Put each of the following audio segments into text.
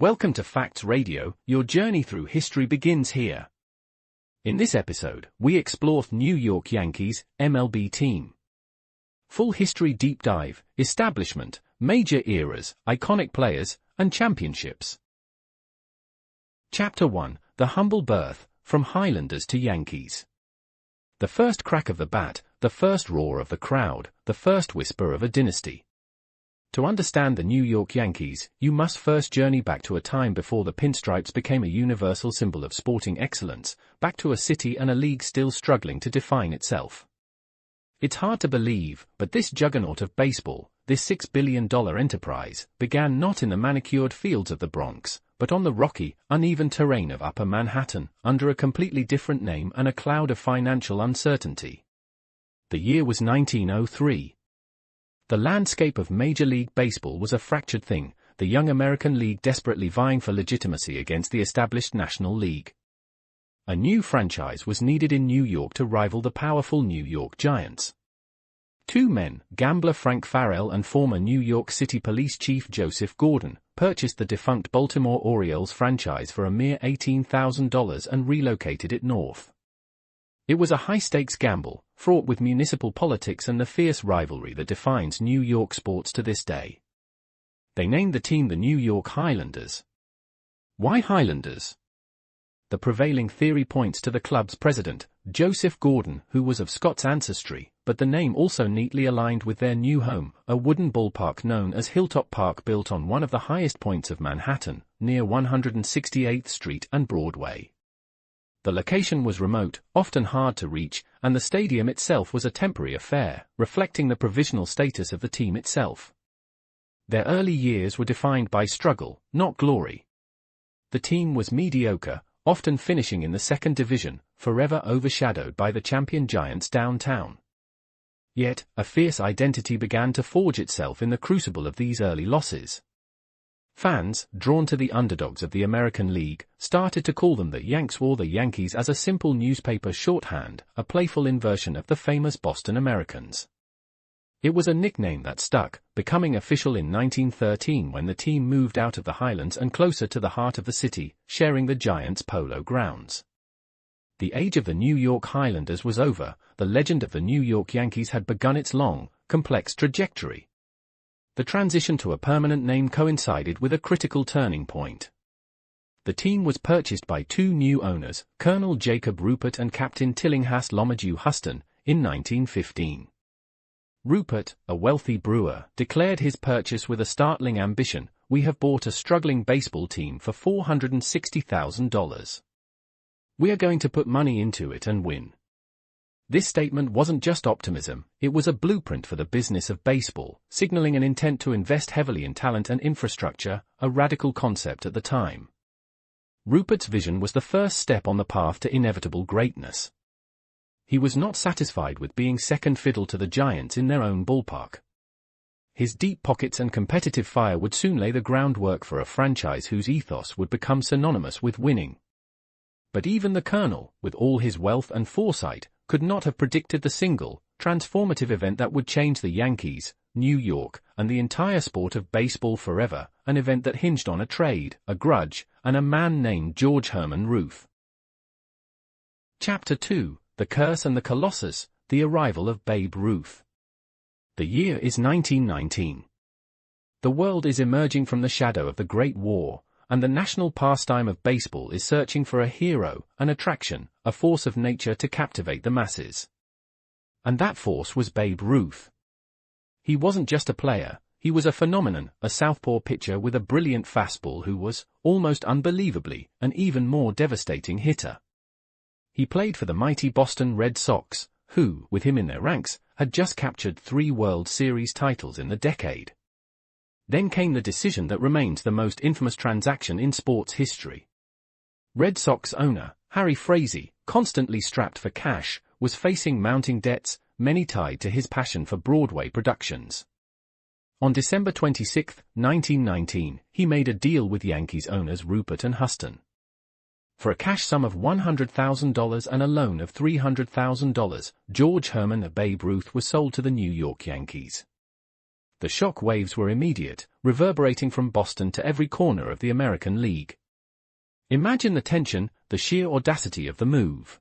Welcome to Facts Radio, your journey through history begins here. In this episode, we explore New York Yankees, MLB team. Full history deep dive, establishment, major eras, iconic players, and championships. Chapter 1, The Humble Birth, from Highlanders to Yankees. The first crack of the bat, the first roar of the crowd, the first whisper of a dynasty. To understand the New York Yankees, you must first journey back to a time before the pinstripes became a universal symbol of sporting excellence, back to a city and a league still struggling to define itself. It's hard to believe, but this juggernaut of baseball, this $6 billion enterprise, began not in the manicured fields of the Bronx, but on the rocky, uneven terrain of Upper Manhattan, under a completely different name and a cloud of financial uncertainty. The year was 1903. The landscape of Major League Baseball was a fractured thing, the young American League desperately vying for legitimacy against the established National League. A new franchise was needed in New York to rival the powerful New York Giants. Two men, gambler Frank Farrell and former New York City Police Chief Joseph Gordon, purchased the defunct Baltimore Orioles franchise for a mere $18,000 and relocated it north. It was a high-stakes gamble, fraught with municipal politics and the fierce rivalry that defines New York sports to this day. They named the team the New York Highlanders. Why Highlanders? The prevailing theory points to the club's president, Joseph Gordon, who was of Scots ancestry, but the name also neatly aligned with their new home, a wooden ballpark known as Hilltop Park built on one of the highest points of Manhattan, near 168th Street and Broadway. The location was remote, often hard to reach, and the stadium itself was a temporary affair, reflecting the provisional status of the team itself. Their early years were defined by struggle, not glory. The team was mediocre, often finishing in the second division, forever overshadowed by the champion Giants downtown. Yet, a fierce identity began to forge itself in the crucible of these early losses. Fans, drawn to the underdogs of the American League, started to call them the Yanks or the Yankees as a simple newspaper shorthand, a playful inversion of the famous Boston Americans. It was a nickname that stuck, becoming official in 1913 when the team moved out of the Highlands and closer to the heart of the city, sharing the Giants' polo grounds. The age of the New York Highlanders was over, the legend of the New York Yankees had begun its long, complex trajectory. The transition to a permanent name coincided with a critical turning point. The team was purchased by two new owners, Colonel Jacob Rupert and Captain Tillinghast Lomadew Huston, in 1915. Rupert, a wealthy brewer, declared his purchase with a startling ambition: "We have bought a struggling baseball team for $460,000. We are going to put money into it and win." This statement wasn't just optimism, it was a blueprint for the business of baseball, signaling an intent to invest heavily in talent and infrastructure, a radical concept at the time. Rupert's vision was the first step on the path to inevitable greatness. He was not satisfied with being second fiddle to the Giants in their own ballpark. His deep pockets and competitive fire would soon lay the groundwork for a franchise whose ethos would become synonymous with winning. But even the Colonel, with all his wealth and foresight, could not have predicted the single, transformative event that would change the Yankees, New York, and the entire sport of baseball forever, an event that hinged on a trade, a grudge, and a man named George Herman Ruth. Chapter 2, The Curse and the Colossus, the arrival of Babe Ruth. The year is 1919. The world is emerging from the shadow of the Great War, and the national pastime of baseball is searching for a hero, an attraction, a force of nature to captivate the masses. And that force was Babe Ruth. He wasn't just a player, he was a phenomenon, a southpaw pitcher with a brilliant fastball who was, almost unbelievably, an even more devastating hitter. He played for the mighty Boston Red Sox, who, with him in their ranks, had just captured 3 World Series titles in the decade. Then came the decision that remains the most infamous transaction in sports history. Red Sox owner, Harry Frazee, constantly strapped for cash, was facing mounting debts, many tied to his passion for Broadway productions. On December 26, 1919, he made a deal with Yankees owners Rupert and Huston. For a cash sum of $100,000 and a loan of $300,000, George Herman Babe Ruth was sold to the New York Yankees. The shock waves were immediate, reverberating from Boston to every corner of the American League. Imagine the tension, the sheer audacity of the move.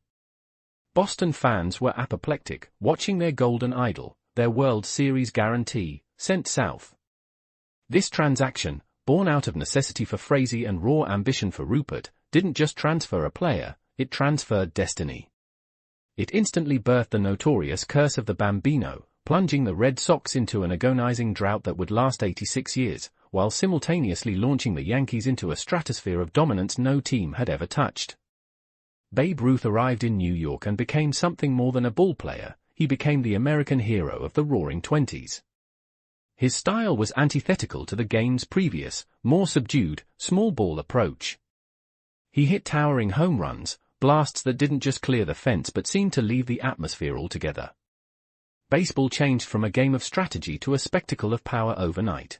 Boston fans were apoplectic, watching their golden idol, their World Series guarantee, sent south. This transaction, born out of necessity for Frazee and raw ambition for Rupert, didn't just transfer a player, it transferred destiny. It instantly birthed the notorious curse of the Bambino, plunging the Red Sox into an agonizing drought that would last 86 years, while simultaneously launching the Yankees into a stratosphere of dominance no team had ever touched. Babe Ruth arrived in New York and became something more than a ball player. He became the American hero of the Roaring Twenties. His style was antithetical to the game's previous, more subdued, small ball approach. He hit towering home runs, blasts that didn't just clear the fence but seemed to leave the atmosphere altogether. Baseball changed from a game of strategy to a spectacle of power overnight.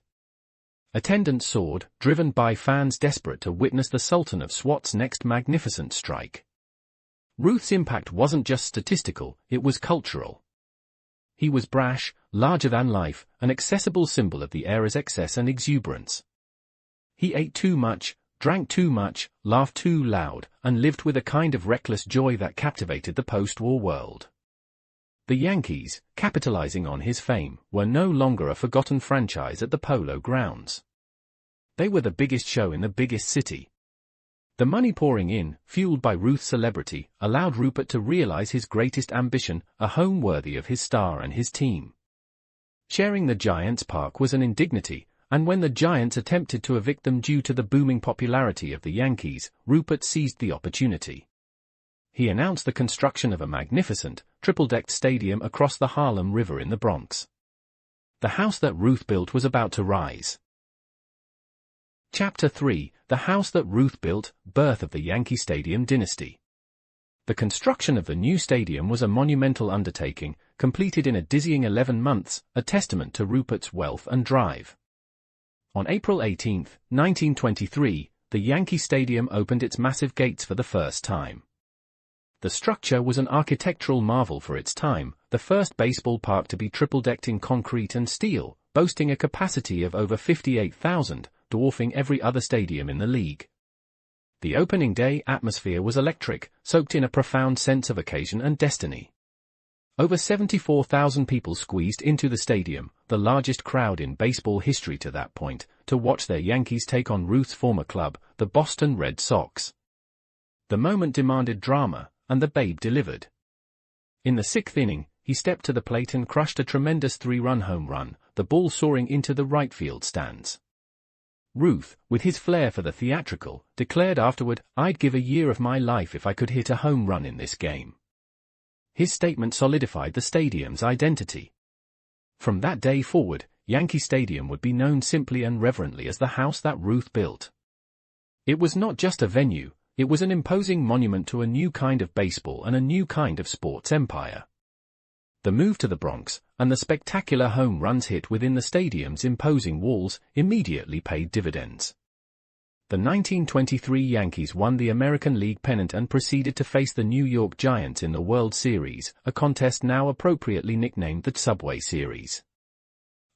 Attendance soared, driven by fans desperate to witness the Sultan of SWAT's next magnificent strike. Ruth's impact wasn't just statistical, it was cultural. He was brash, larger than life, an accessible symbol of the era's excess and exuberance. He ate too much, drank too much, laughed too loud, and lived with a kind of reckless joy that captivated the post-war world. The Yankees, capitalizing on his fame, were no longer a forgotten franchise at the Polo Grounds. They were the biggest show in the biggest city. The money pouring in, fueled by Ruth's celebrity, allowed Rupert to realize his greatest ambition, a home worthy of his star and his team. Sharing the Giants' park was an indignity, and when the Giants attempted to evict them due to the booming popularity of the Yankees, Rupert seized the opportunity. He announced the construction of a magnificent, triple-decked stadium across the Harlem River in the Bronx. The house that Ruth built was about to rise. Chapter 3, The House That Ruth Built, Birth of the Yankee Stadium Dynasty. The construction of the new stadium was a monumental undertaking, completed in a dizzying 11 months, a testament to Rupert's wealth and drive. On April 18, 1923, the Yankee Stadium opened its massive gates for the first time. The structure was an architectural marvel for its time, the first baseball park to be triple-decked in concrete and steel, boasting a capacity of over 58,000, dwarfing every other stadium in the league. The opening day atmosphere was electric, soaked in a profound sense of occasion and destiny. Over 74,000 people squeezed into the stadium, the largest crowd in baseball history to that point, to watch their Yankees take on Ruth's former club, the Boston Red Sox. The moment demanded drama, and the Babe delivered. In the sixth inning, he stepped to the plate and crushed a tremendous 3-run home run, the ball soaring into the right field stands. Ruth, with his flair for the theatrical, declared afterward, "I'd give a year of my life if I could hit a home run in this game." His statement solidified the stadium's identity. From that day forward, Yankee Stadium would be known simply and reverently as the house that Ruth built. It was not just a venue, it was an imposing monument to a new kind of baseball and a new kind of sports empire. The move to the Bronx, and the spectacular home runs hit within the stadium's imposing walls, immediately paid dividends. The 1923 Yankees won the American League pennant and proceeded to face the New York Giants in the World Series, a contest now appropriately nicknamed the Subway Series.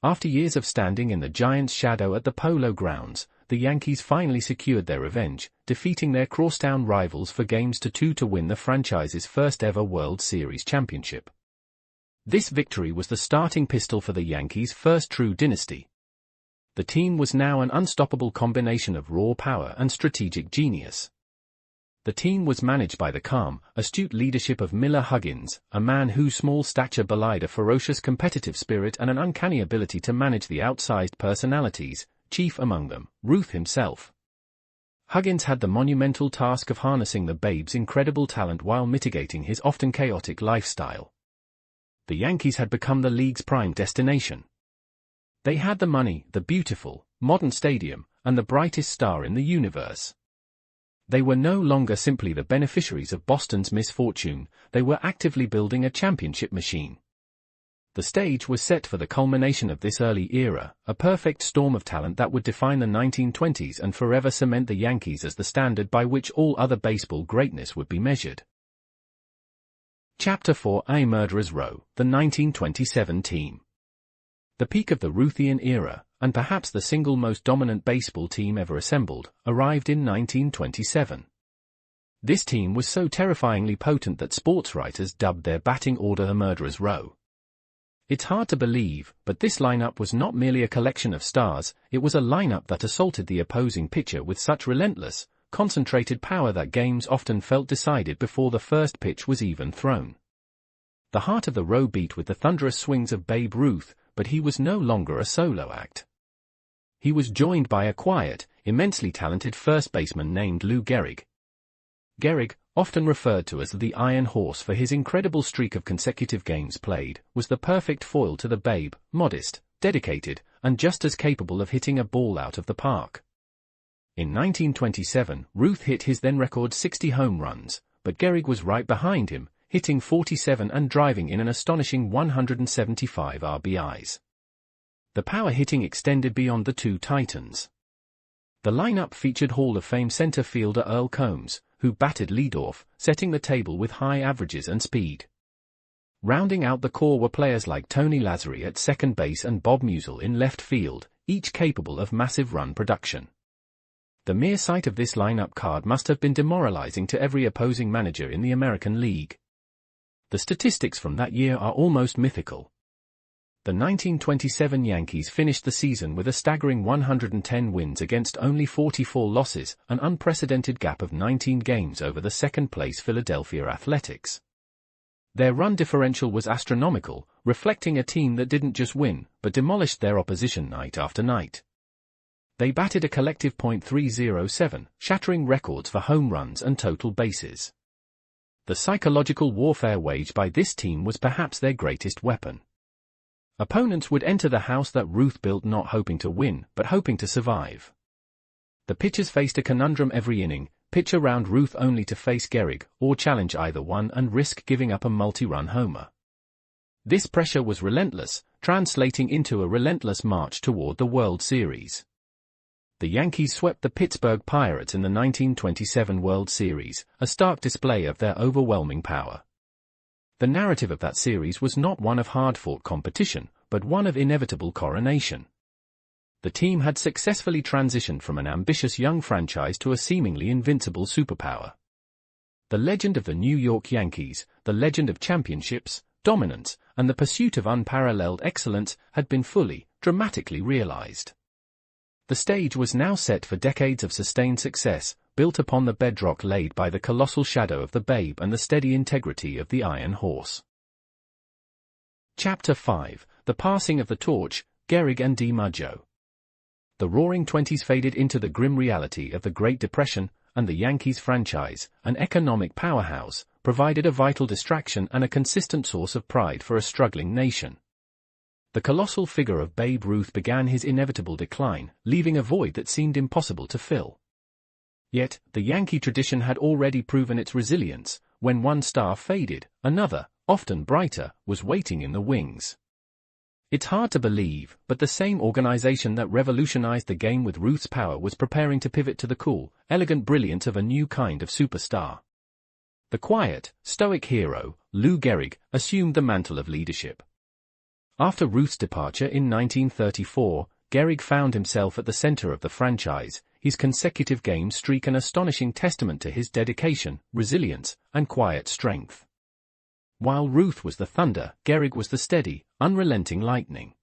After years of standing in the Giants' shadow at the Polo Grounds, the Yankees finally secured their revenge, defeating their crosstown rivals for games to 2 to win the franchise's first-ever World Series championship. This victory was the starting pistol for the Yankees' first true dynasty. The team was now an unstoppable combination of raw power and strategic genius. The team was managed by the calm, astute leadership of Miller Huggins, a man whose small stature belied a ferocious competitive spirit and an uncanny ability to manage the outsized personalities, chief among them, Ruth himself. Huggins had the monumental task of harnessing the Babe's incredible talent while mitigating his often chaotic lifestyle. The Yankees had become the league's prime destination. They had the money, the beautiful, modern stadium, and the brightest star in the universe. They were no longer simply the beneficiaries of Boston's misfortune, they were actively building a championship machine. The stage was set for the culmination of this early era, a perfect storm of talent that would define the 1920s and forever cement the Yankees as the standard by which all other baseball greatness would be measured. Chapter 4, A Murderer's Row, the 1927 team. The peak of the Ruthian era, and perhaps the single most dominant baseball team ever assembled, arrived in 1927. This team was so terrifyingly potent that sports writers dubbed their batting order the Murderer's Row. It's hard to believe, but this lineup was not merely a collection of stars, it was a lineup that assaulted the opposing pitcher with such relentless, concentrated power that games often felt decided before the first pitch was even thrown. The heart of the row beat with the thunderous swings of Babe Ruth, but he was no longer a solo act. He was joined by a quiet, immensely talented first baseman named Lou Gehrig. Gehrig, often referred to as the Iron Horse for his incredible streak of consecutive games played, was the perfect foil to the Babe, modest, dedicated, and just as capable of hitting a ball out of the park. In 1927, Ruth hit his then record 60 home runs, but Gehrig was right behind him, hitting 47 and driving in an astonishing 175 RBIs. The power hitting extended beyond the two titans. The lineup featured Hall of Fame center fielder Earl Combs, who batted leadoff, setting the table with high averages and speed. Rounding out the core were players like Tony Lazzari at second base and Bob Musial in left field, each capable of massive run production. The mere sight of this lineup card must have been demoralizing to every opposing manager in the American League. The statistics from that year are almost mythical. The 1927 Yankees finished the season with a staggering 110 wins against only 44 losses, an unprecedented gap of 19 games over the second-place Philadelphia Athletics. Their run differential was astronomical, reflecting a team that didn't just win, but demolished their opposition night after night. They batted a collective .307, shattering records for home runs and total bases. The psychological warfare waged by this team was perhaps their greatest weapon. Opponents would enter the house that Ruth built not hoping to win, but hoping to survive. The pitchers faced a conundrum every inning: pitch around Ruth only to face Gehrig, or challenge either one and risk giving up a multi-run homer. This pressure was relentless, translating into a relentless march toward the World Series. The Yankees swept the Pittsburgh Pirates in the 1927 World Series, a stark display of their overwhelming power. The narrative of that series was not one of hard-fought competition, but one of inevitable coronation. The team had successfully transitioned from an ambitious young franchise to a seemingly invincible superpower. The legend of the New York Yankees, the legend of championships, dominance, and the pursuit of unparalleled excellence had been fully, dramatically realized. The stage was now set for decades of sustained success, built upon the bedrock laid by the colossal shadow of the Babe and the steady integrity of the Iron Horse. Chapter 5: The Passing of the Torch, Gehrig and DiMaggio. The Roaring Twenties faded into the grim reality of the Great Depression, and the Yankees franchise, an economic powerhouse, provided a vital distraction and a consistent source of pride for a struggling nation. The colossal figure of Babe Ruth began his inevitable decline, leaving a void that seemed impossible to fill. Yet, the Yankee tradition had already proven its resilience. When one star faded, another, often brighter, was waiting in the wings. It's hard to believe, but the same organization that revolutionized the game with Ruth's power was preparing to pivot to the cool, elegant brilliance of a new kind of superstar. The quiet, stoic hero, Lou Gehrig, assumed the mantle of leadership. After Ruth's departure in 1934, Gehrig found himself at the center of the franchise, his consecutive game streak an astonishing testament to his dedication, resilience, and quiet strength. While Ruth was the thunder, Gehrig was the steady, unrelenting lightning.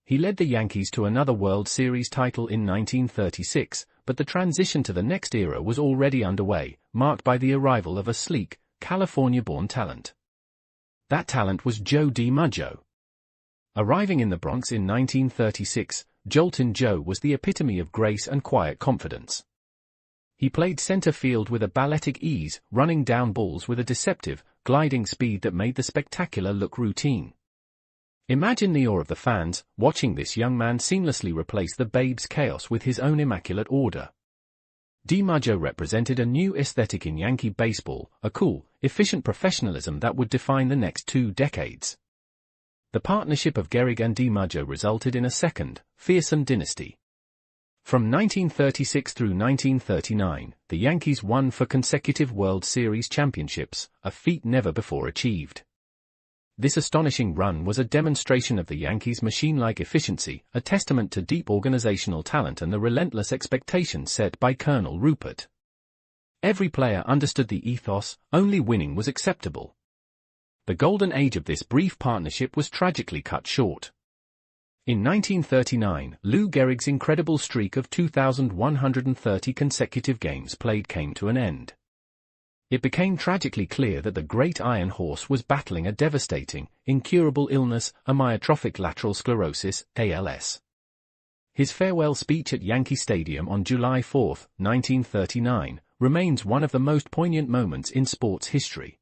He led the Yankees to another World Series title in 1936, but the transition to the next era was already underway, marked by the arrival of a sleek, California-born talent. That talent was Joe DiMaggio. Arriving in the Bronx in 1936, Joltin' Joe was the epitome of grace and quiet confidence. He played center field with a balletic ease, running down balls with a deceptive, gliding speed that made the spectacular look routine. Imagine the awe of the fans, watching this young man seamlessly replace the Babe's chaos with his own immaculate order. DiMaggio represented a new aesthetic in Yankee baseball, a cool, efficient professionalism that would define the next 2 decades. The partnership of Gehrig and DiMaggio resulted in a second, fearsome dynasty. From 1936 through 1939, the Yankees won 4 consecutive World Series championships, a feat never before achieved. This astonishing run was a demonstration of the Yankees' machine-like efficiency, a testament to deep organizational talent and the relentless expectations set by Colonel Rupert. Every player understood the ethos, only winning was acceptable. The golden age of this brief partnership was tragically cut short. In 1939, Lou Gehrig's incredible streak of 2,130 consecutive games played came to an end. It became tragically clear that the great Iron Horse was battling a devastating, incurable illness, amyotrophic lateral sclerosis, ALS. His farewell speech at Yankee Stadium on July 4, 1939, remains one of the most poignant moments in sports history.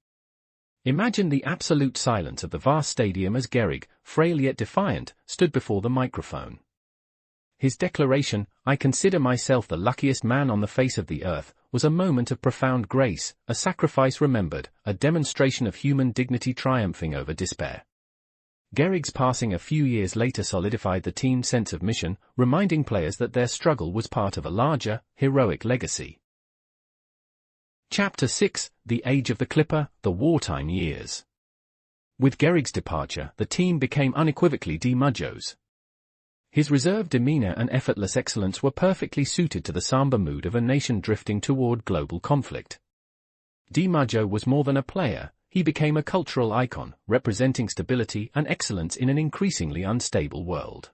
Imagine the absolute silence of the vast stadium as Gehrig, frail yet defiant, stood before the microphone. His declaration, "I consider myself the luckiest man on the face of the earth," was a moment of profound grace, a sacrifice remembered, a demonstration of human dignity triumphing over despair. Gehrig's passing a few years later solidified the team's sense of mission, reminding players that their struggle was part of a larger, heroic legacy. Chapter 6: The Age of the Clipper, the Wartime Years. With Gehrig's departure, the team became unequivocally DiMaggio's. His reserved demeanor and effortless excellence were perfectly suited to the somber mood of a nation drifting toward global conflict. DiMaggio was more than a player, he became a cultural icon, representing stability and excellence in an increasingly unstable world.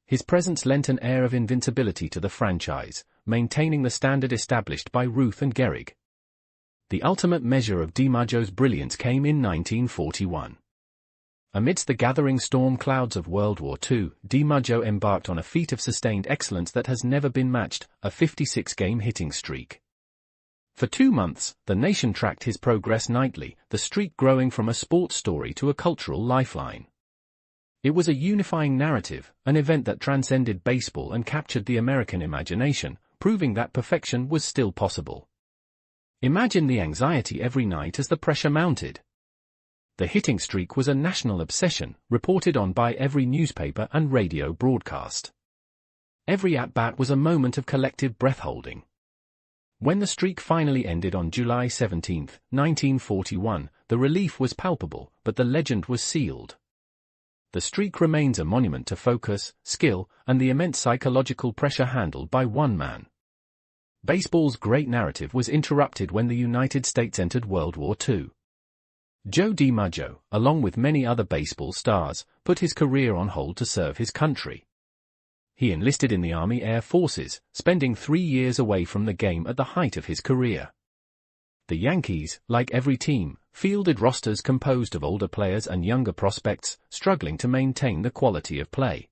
His presence lent an air of invincibility to the franchise, maintaining the standard established by Ruth and Gehrig. The ultimate measure of DiMaggio's brilliance came in 1941. Amidst the gathering storm clouds of World War II, DiMaggio embarked on a feat of sustained excellence that has never been matched, a 56-game hitting streak. For 2 months, the nation tracked his progress nightly, the streak growing from a sports story to a cultural lifeline. It was a unifying narrative, an event that transcended baseball and captured the American imagination, proving that perfection was still possible. Imagine the anxiety every night as the pressure mounted. The hitting streak was a national obsession, reported on by every newspaper and radio broadcast. Every at-bat was a moment of collective breath-holding. When the streak finally ended on July 17, 1941, the relief was palpable, but the legend was sealed. The streak remains a monument to focus, skill, and the immense psychological pressure handled by one man. Baseball's great narrative was interrupted when the United States entered World War II. Joe DiMaggio, along with many other baseball stars, put his career on hold to serve his country. He enlisted in the Army Air Forces, spending 3 years away from the game at the height of his career. The Yankees, like every team, fielded rosters composed of older players and younger prospects, struggling to maintain the quality of play.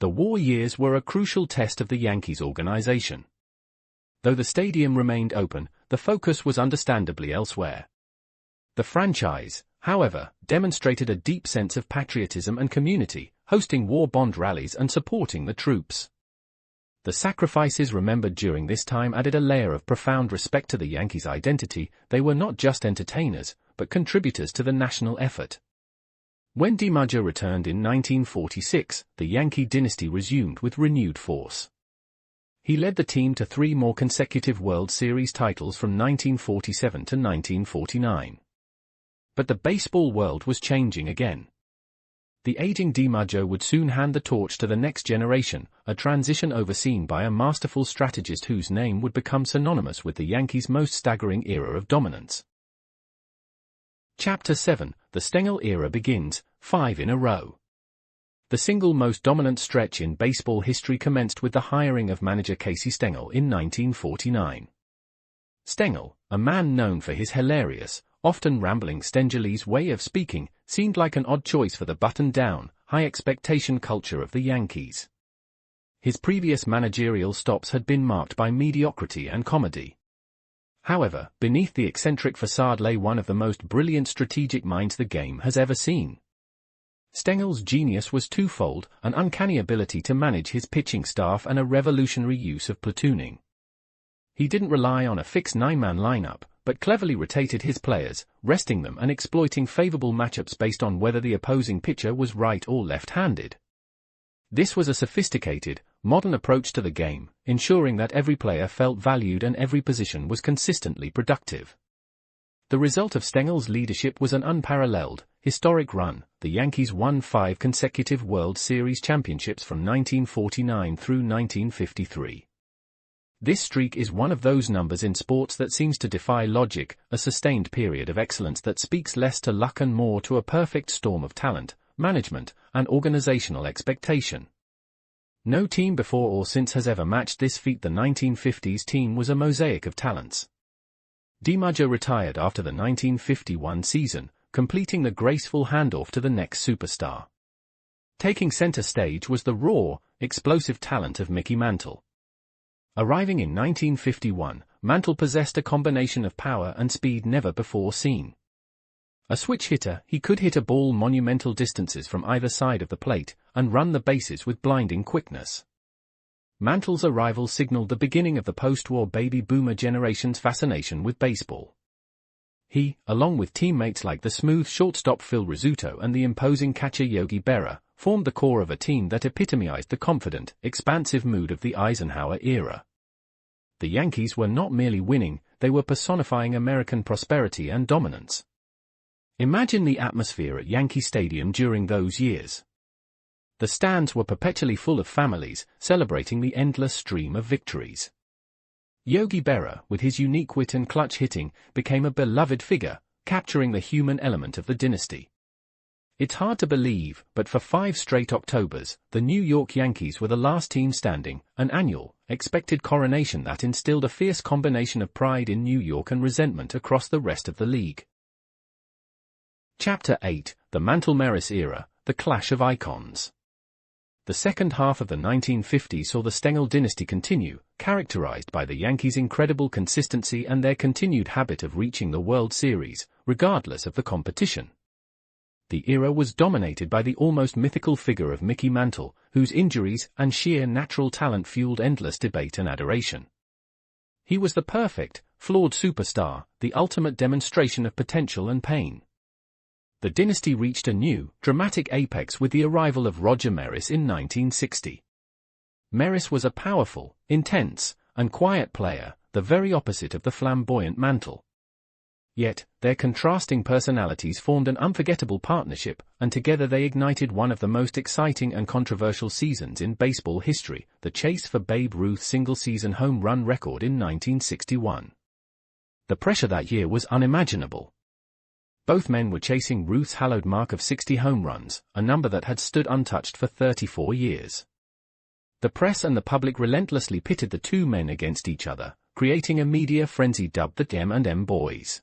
The war years were a crucial test of the Yankees' organization. Though the stadium remained open, the focus was understandably elsewhere. The franchise, however, demonstrated a deep sense of patriotism and community, hosting war bond rallies and supporting the troops. The sacrifices remembered during this time added a layer of profound respect to the Yankees' identity. They were not just entertainers, but contributors to the national effort. When DiMaggio returned in 1946, the Yankee dynasty resumed with renewed force. He led the team to 3 more consecutive World Series titles from 1947 to 1949. But the baseball world was changing again. The aging DiMaggio would soon hand the torch to the next generation, a transition overseen by a masterful strategist whose name would become synonymous with the Yankees' most staggering era of dominance. Chapter 7: The Stengel Era begins, 5 in a row. The single most dominant stretch in baseball history commenced with the hiring of manager Casey Stengel in 1949. Stengel, a man known for his hilarious, often rambling Stengelese way of speaking, seemed like an odd choice for the buttoned-down, high-expectation culture of the Yankees. His previous managerial stops had been marked by mediocrity and comedy. However, beneath the eccentric facade lay one of the most brilliant strategic minds the game has ever seen. Stengel's genius was twofold: an uncanny ability to manage his pitching staff and a revolutionary use of platooning. He didn't rely on a fixed 9-man lineup, but cleverly rotated his players, resting them and exploiting favorable matchups based on whether the opposing pitcher was right or left-handed. This was a sophisticated, modern approach to the game, ensuring that every player felt valued and every position was consistently productive. The result of Stengel's leadership was an unparalleled, historic run, the Yankees won 5 consecutive World Series championships from 1949 through 1953. This streak is one of those numbers in sports that seems to defy logic, a sustained period of excellence that speaks less to luck and more to a perfect storm of talent, management, and organizational expectation. No team before or since has ever matched this feat. The 1950s team was a mosaic of talents. DiMaggio retired after the 1951 season, completing the graceful handoff to the next superstar. Taking center stage was the raw, explosive talent of Mickey Mantle. Arriving in 1951, Mantle possessed a combination of power and speed never before seen. A switch hitter, he could hit a ball monumental distances from either side of the plate, and run the bases with blinding quickness. Mantle's arrival signaled the beginning of the post-war baby boomer generation's fascination with baseball. He, along with teammates like the smooth shortstop Phil Rizzuto and the imposing catcher Yogi Berra, formed the core of a team that epitomized the confident, expansive mood of the Eisenhower era. The Yankees were not merely winning, they were personifying American prosperity and dominance. Imagine the atmosphere at Yankee Stadium during those years. The stands were perpetually full of families, celebrating the endless stream of victories. Yogi Berra, with his unique wit and clutch hitting, became a beloved figure, capturing the human element of the dynasty. It's hard to believe, but for 5 straight Octobers, the New York Yankees were the last team standing, an annual, expected coronation that instilled a fierce combination of pride in New York and resentment across the rest of the league. Chapter 8, The Mantle-Maris Era, The Clash of Icons. The second half of the 1950s saw the Stengel dynasty continue, characterized by the Yankees' incredible consistency and their continued habit of reaching the World Series, regardless of the competition. The era was dominated by the almost mythical figure of Mickey Mantle, whose injuries and sheer natural talent fueled endless debate and adoration. He was the perfect, flawed superstar, the ultimate demonstration of potential and pain. The dynasty reached a new, dramatic apex with the arrival of Roger Maris in 1960. Maris was a powerful, intense, and quiet player, the very opposite of the flamboyant Mantle. Yet, their contrasting personalities formed an unforgettable partnership, and together they ignited one of the most exciting and controversial seasons in baseball history, the chase for Babe Ruth's single-season home run record in 1961. The pressure that year was unimaginable. Both men were chasing Ruth's hallowed mark of 60 home runs, a number that had stood untouched for 34 years. The press and the public relentlessly pitted the two men against each other, creating a media frenzy dubbed the M&M Boys.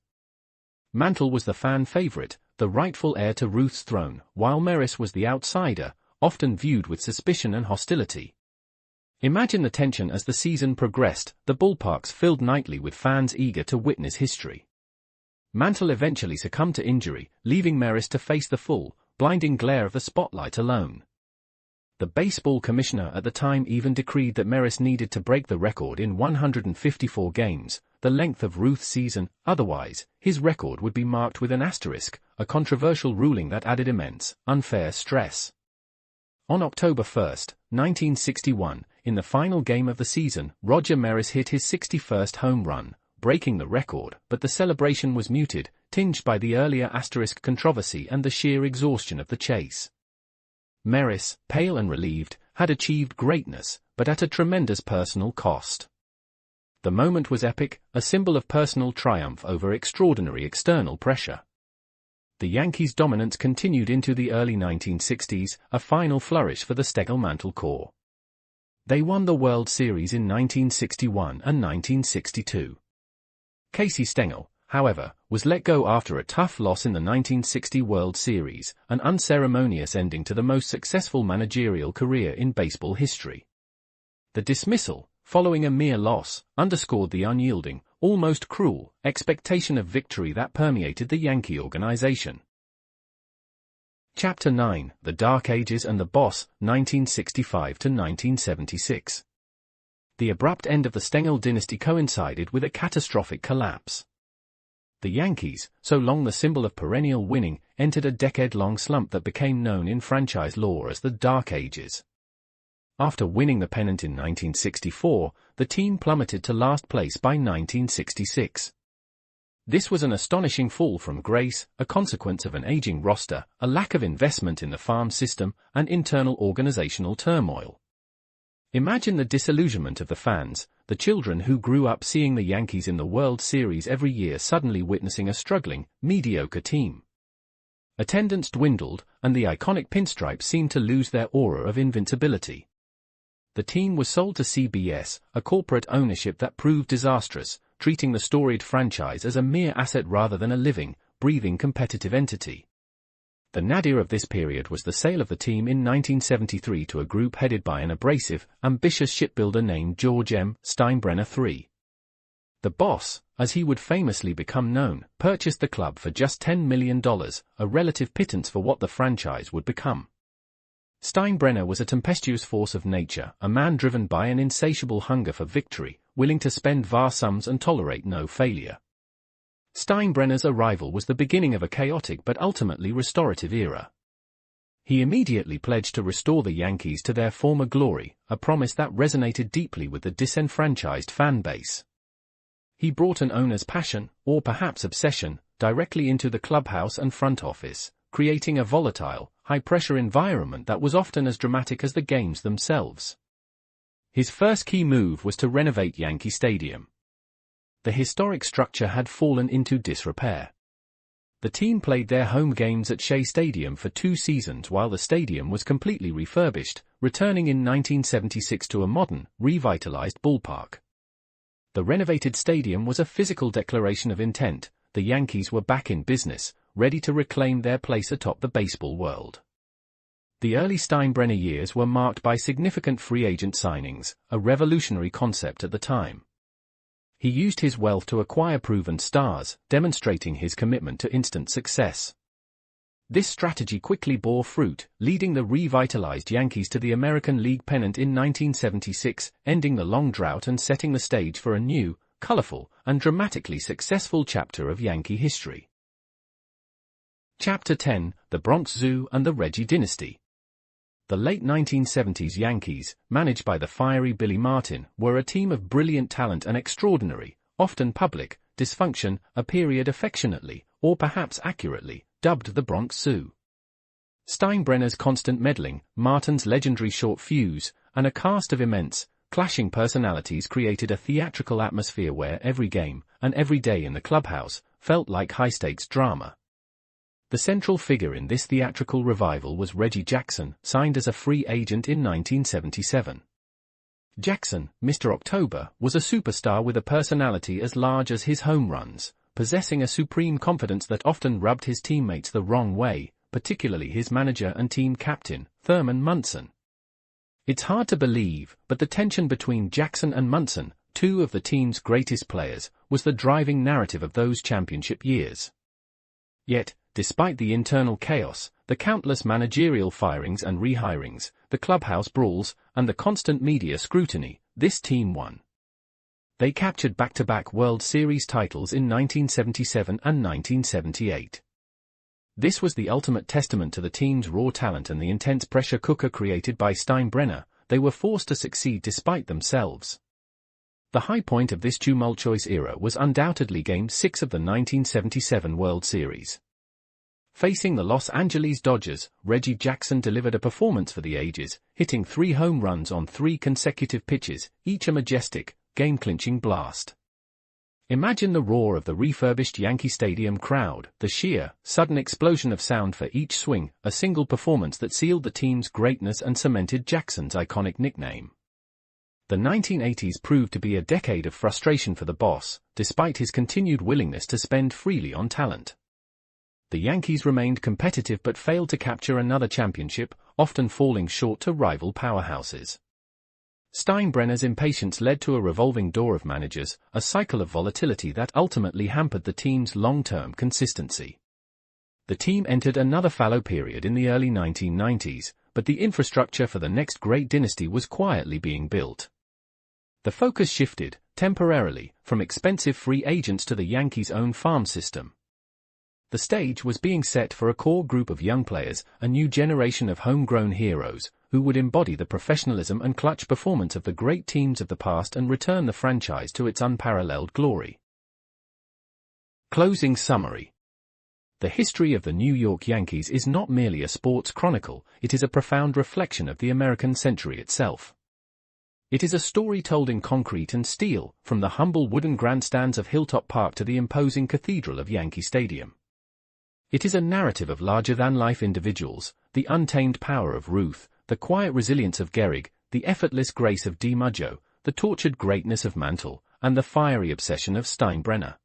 Mantle was the fan favorite, the rightful heir to Ruth's throne, while Maris was the outsider, often viewed with suspicion and hostility. Imagine the tension as the season progressed, the ballparks filled nightly with fans eager to witness history. Mantle eventually succumbed to injury, leaving Maris to face the full, blinding glare of the spotlight alone. The baseball commissioner at the time even decreed that Maris needed to break the record in 154 games, the length of Ruth's season, otherwise, his record would be marked with an asterisk, a controversial ruling that added immense, unfair stress. On October 1, 1961, in the final game of the season, Roger Maris hit his 61st home run, breaking the record, but the celebration was muted, tinged by the earlier asterisk controversy and the sheer exhaustion of the chase. Maris, pale and relieved, had achieved greatness, but at a tremendous personal cost. The moment was epic, a symbol of personal triumph over extraordinary external pressure. The Yankees' dominance continued into the early 1960s, a final flourish for the Stengel Mantle core. They won the World Series in 1961 and 1962. Casey Stengel, however, was let go after a tough loss in the 1960 World Series, an unceremonious ending to the most successful managerial career in baseball history. The dismissal, following a mere loss, underscored the unyielding, almost cruel, expectation of victory that permeated the Yankee organization. Chapter 9, The Dark Ages and the Boss, 1965 to 1976. The abrupt end of the Stengel dynasty coincided with a catastrophic collapse. The Yankees, so long the symbol of perennial winning, entered a decade-long slump that became known in franchise lore as the Dark Ages. After winning the pennant in 1964, the team plummeted to last place by 1966. This was an astonishing fall from grace, a consequence of an aging roster, a lack of investment in the farm system, and internal organizational turmoil. Imagine the disillusionment of the fans, the children who grew up seeing the Yankees in the World Series every year suddenly witnessing a struggling, mediocre team. Attendance dwindled, and the iconic pinstripes seemed to lose their aura of invincibility. The team was sold to CBS, a corporate ownership that proved disastrous, treating the storied franchise as a mere asset rather than a living, breathing competitive entity. The nadir of this period was the sale of the team in 1973 to a group headed by an abrasive, ambitious shipbuilder named George M. Steinbrenner III. The boss, as he would famously become known, purchased the club for just $10 million, a relative pittance for what the franchise would become. Steinbrenner was a tempestuous force of nature, a man driven by an insatiable hunger for victory, willing to spend vast sums and tolerate no failure. Steinbrenner's arrival was the beginning of a chaotic but ultimately restorative era. He immediately pledged to restore the Yankees to their former glory, a promise that resonated deeply with the disenfranchised fan base. He brought an owner's passion, or perhaps obsession, directly into the clubhouse and front office, creating a volatile, high-pressure environment that was often as dramatic as the games themselves. His first key move was to renovate Yankee Stadium. The historic structure had fallen into disrepair. The team played their home games at Shea Stadium for 2 seasons while the stadium was completely refurbished, returning in 1976 to a modern, revitalized ballpark. The renovated stadium was a physical declaration of intent. The Yankees were back in business, ready to reclaim their place atop the baseball world. The early Steinbrenner years were marked by significant free agent signings, a revolutionary concept at the time. He used his wealth to acquire proven stars, demonstrating his commitment to instant success. This strategy quickly bore fruit, leading the revitalized Yankees to the American League pennant in 1976, ending the long drought and setting the stage for a new, colorful, and dramatically successful chapter of Yankee history. Chapter 10: The Bronx Zoo and the Reggie Dynasty. The late 1970s Yankees, managed by the fiery Billy Martin, were a team of brilliant talent and extraordinary, often public, dysfunction, a period affectionately, or perhaps accurately, dubbed the Bronx Zoo. Steinbrenner's constant meddling, Martin's legendary short fuse, and a cast of immense, clashing personalities created a theatrical atmosphere where every game, and every day in the clubhouse, felt like high-stakes drama. The central figure in this theatrical revival was Reggie Jackson, signed as a free agent in 1977. Jackson, Mr. October, was a superstar with a personality as large as his home runs, possessing a supreme confidence that often rubbed his teammates the wrong way, particularly his manager and team captain, Thurman Munson. It's hard to believe, but the tension between Jackson and Munson, 2 of the team's greatest players, was the driving narrative of those championship years. Yet, despite the internal chaos, the countless managerial firings and rehirings, the clubhouse brawls, and the constant media scrutiny, this team won. They captured back-to-back World Series titles in 1977 and 1978. This was the ultimate testament to the team's raw talent and the intense pressure cooker created by Steinbrenner. They were forced to succeed despite themselves. The high point of this tumultuous era was undoubtedly Game 6 of the 1977 World Series. Facing the Los Angeles Dodgers, Reggie Jackson delivered a performance for the ages, hitting 3 home runs on 3 consecutive pitches, each a majestic, game-clinching blast. Imagine the roar of the refurbished Yankee Stadium crowd, the sheer, sudden explosion of sound for each swing, a single performance that sealed the team's greatness and cemented Jackson's iconic nickname. The 1980s proved to be a decade of frustration for the boss, despite his continued willingness to spend freely on talent. The Yankees remained competitive but failed to capture another championship, often falling short to rival powerhouses. Steinbrenner's impatience led to a revolving door of managers, a cycle of volatility that ultimately hampered the team's long-term consistency. The team entered another fallow period in the early 1990s, but the infrastructure for the next great dynasty was quietly being built. The focus shifted, temporarily, from expensive free agents to the Yankees' own farm system. The stage was being set for a core group of young players, a new generation of homegrown heroes, who would embody the professionalism and clutch performance of the great teams of the past and return the franchise to its unparalleled glory. Closing summary. The history of the New York Yankees is not merely a sports chronicle, it is a profound reflection of the American century itself. It is a story told in concrete and steel, from the humble wooden grandstands of Hilltop Park to the imposing cathedral of Yankee Stadium. It is a narrative of larger-than-life individuals, the untamed power of Ruth, the quiet resilience of Gehrig, the effortless grace of DiMaggio, the tortured greatness of Mantle, and the fiery obsession of Steinbrenner.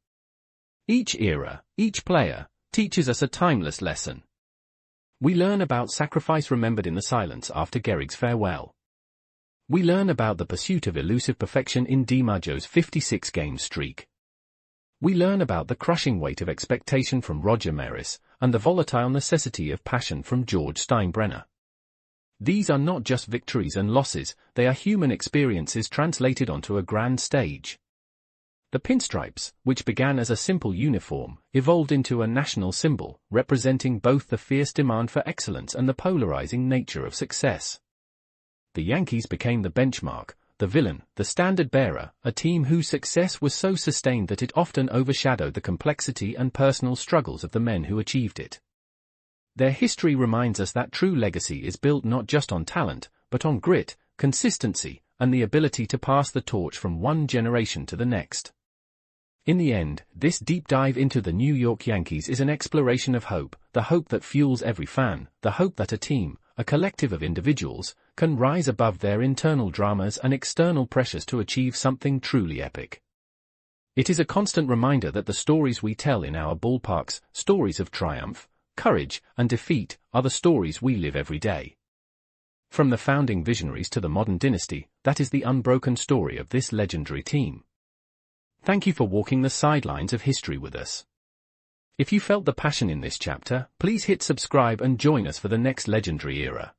Each era, each player, teaches us a timeless lesson. We learn about sacrifice remembered in the silence after Gehrig's farewell. We learn about the pursuit of elusive perfection in DiMaggio's 56-game streak. We learn about the crushing weight of expectation from Mantle-Maris, and the volatile necessity of passion from George Steinbrenner. These are not just victories and losses, they are human experiences translated onto a grand stage. The pinstripes, which began as a simple uniform, evolved into a national symbol, representing both the fierce demand for excellence and the polarizing nature of success. The Yankees became the benchmark, the villain, the standard-bearer, a team whose success was so sustained that it often overshadowed the complexity and personal struggles of the men who achieved it. Their history reminds us that true legacy is built not just on talent, but on grit, consistency, and the ability to pass the torch from one generation to the next. In the end, this deep dive into the New York Yankees is an exploration of hope, the hope that fuels every fan, the hope that a team, a collective of individuals, can rise above their internal dramas and external pressures to achieve something truly epic. It is a constant reminder that the stories we tell in our ballparks, stories of triumph, courage, and defeat, are the stories we live every day. From the founding visionaries to the modern dynasty, that is the unbroken story of this legendary team. Thank you for walking the sidelines of history with us. If you felt the passion in this chapter, please hit subscribe and join us for the next legendary era.